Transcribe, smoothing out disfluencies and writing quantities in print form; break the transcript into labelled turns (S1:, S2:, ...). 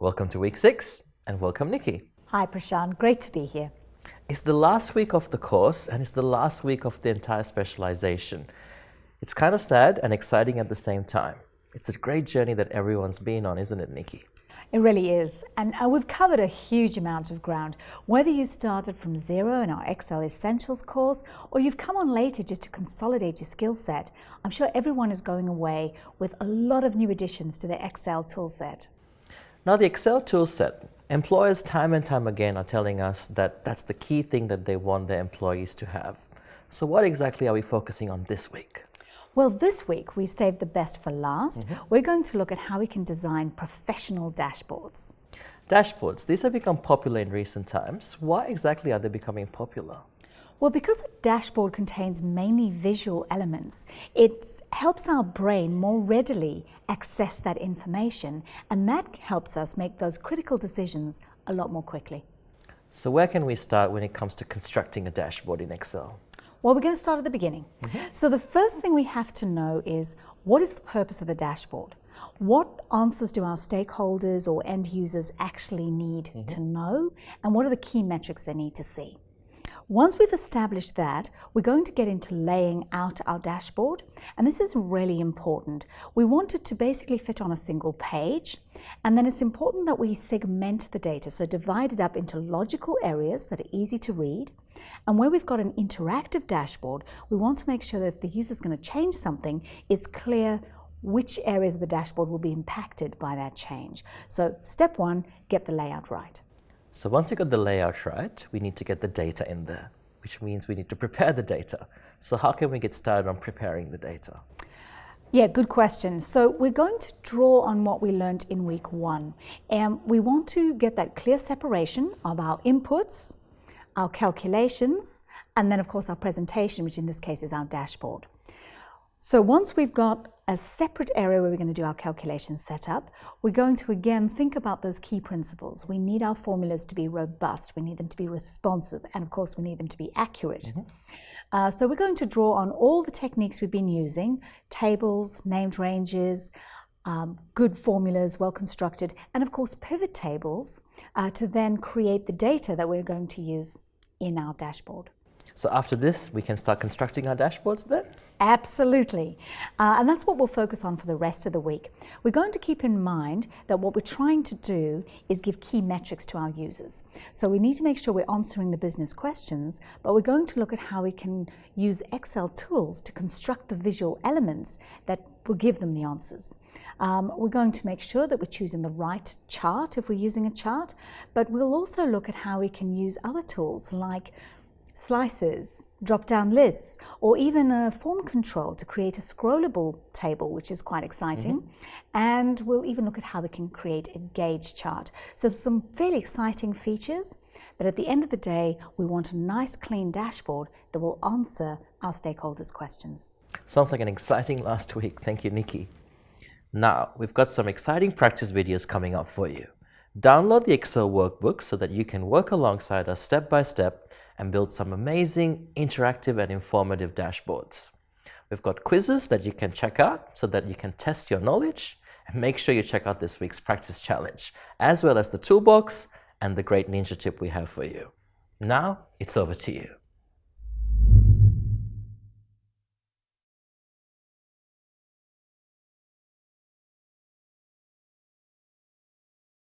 S1: Welcome to week 6 and welcome Nikki.
S2: Hi Prashant, great to be here.
S1: It's the last week of the course and it's the last week of the entire specialization. It's kind of sad and exciting at the same time. It's a great journey that everyone's been on, isn't it, Nikki?
S2: It really is, and we've covered a huge amount of ground. Whether you started from zero in our Excel Essentials course or you've come on later just to consolidate your skill set, I'm sure everyone is going away with a lot of new additions to their Excel toolset.
S1: Now the Excel toolset, employers time and time again are telling us that that's the key thing that they want their employees to have. So what exactly are we focusing on this week?
S2: Well, this week we've saved the best for last. We're going to look at how we can design professional dashboards.
S1: Dashboards, these have become popular in recent times. Why exactly are they becoming popular?
S2: Well, because a dashboard contains mainly visual elements, it helps our brain more readily access that information, and that helps us make those critical decisions a lot more quickly.
S1: So where can we start when it comes to constructing a dashboard in Excel?
S2: Well, we're going to start at the beginning. So the first thing we have to know is, what is the purpose of the dashboard? What answers do our stakeholders or end users actually need to know? And what are the key metrics they need to see? Once we've established that, we're going to get into laying out our dashboard. And this is really important. We want it to basically fit on a single page. And then it's important that we segment the data, so divide it up into logical areas that are easy to read. And where we've got an interactive dashboard, we want to make sure that if the user is going to change something, it's clear which areas of the dashboard will be impacted by that change. So step 1, get the layout right.
S1: So once you got the layout right, we need to get the data in there, which means we need to prepare the data. So how can we get started on preparing the data?
S2: Yeah, good question. So we're going to draw on what we learned in week 1. And we want to get that clear separation of our inputs, our calculations, and then of course our presentation, which in this case is our dashboard. So once we've got a separate area where we're going to do our calculations set up, we're going to again think about those key principles. We need our formulas to be robust, we need them to be responsive, and of course we need them to be accurate. So we're going to draw on all the techniques we've been using, tables, named ranges, good formulas, well constructed, and of course pivot tables to then create the data that we're going to use in our dashboard.
S1: So after this, we can start constructing our dashboards then?
S2: Absolutely. And that's what we'll focus on for the rest of the week. We're going to keep in mind that what we're trying to do is give key metrics to our users. So we need to make sure we're answering the business questions, but we're going to look at how we can use Excel tools to construct the visual elements that will give them the answers. We're going to make sure that we're choosing the right chart if we're using a chart, but we'll also look at how we can use other tools like slicers, drop-down lists, or even a form control to create a scrollable table, which is quite exciting. And we'll even look at how we can create a gauge chart. So some fairly exciting features, but at the end of the day, we want a nice clean dashboard that will answer our stakeholders' questions.
S1: Sounds like an exciting last week. Thank you, Nikki. Now, we've got some exciting practice videos coming up for you. Download the Excel workbook so that you can work alongside us step by step and build some amazing, interactive and informative dashboards. We've got quizzes that you can check out so that you can test your knowledge, and make sure you check out this week's practice challenge, as well as the toolbox and the great ninja tip we have for you. Now, it's over to you.